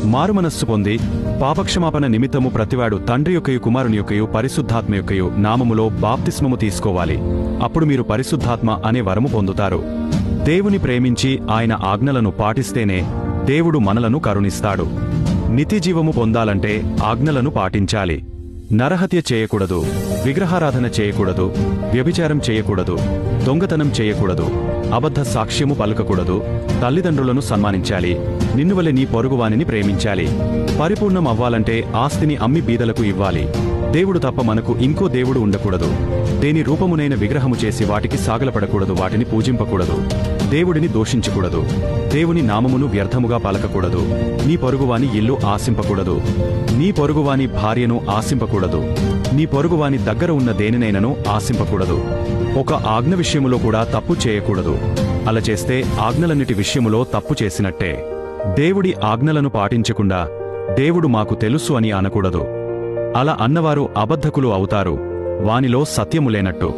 మారుమనస్సు పొంది పాపక్షమాపణ నిమిత్తము ప్రతివాడు తండ్రి యొక్కయు కుమారుని యొక్కయు పరిశుద్ధాత్మ యొక్కయు నామములో బాప్తిస్మము తీసుకోవాలి. అప్పుడు మీరు పరిశుద్ధాత్మ అనే వరము పొందుతారు. దేవుని ప్రేమించి ఆయన ఆజ్ఞలను పాటిస్తేనే దేవుడు మనలను కరుణిస్తాడు. నిత్యజీవము పొందాలంటే ఆజ్ఞలను పాటించాలి. నరహత్య చేయకూడదు, విగ్రహారాధన చేయకూడదు, వ్యభిచారం చేయకూడదు, దొంగతనం చేయకూడదు, అబద్ధ సాక్ష్యము పలకకూడదు, తల్లిదండ్రులను సన్మానించాలి, నిన్నువలె నీ పొరుగువానిని ప్రేమించాలి. పరిపూర్ణం అవ్వాలంటే ఆస్తిని అమ్మి బీదలకు ఇవ్వాలి. దేవుడు తప్ప మనకు ఇంకో దేవుడు ఉండకూడదు. దేని రూపమునైన విగ్రహము చేసి వాటికి సాగలపడకూడదు, వాటిని పూజింపకూడదు. దేవుడిని దూషించకూడదు. దేవుని నామమును వ్యర్థముగా పలకకూడదు. నీ పొరుగువాని ఇల్లు ఆశింపకూడదు. నీ పొరుగువాని భార్యను ఆశింపకూడదు. నీ పొరుగువాని దగ్గర ఉన్న దేనినైనను ఆశింపకూడదు. ఒక ఆజ్ఞ విషయములో కూడా తప్పు చేయకూడదు. అలా చేస్తే ఆజ్ఞలన్నిటి విషయములో తప్పు చేసినట్టే. దేవుడి ఆజ్ఞలను పాటించకుండా దేవుడు మాకు తెలుసు అని అనకూడదు. అలా అన్నవారు అబద్ధకులు అవుతారు, వానిలో సత్యము లేనట్టు.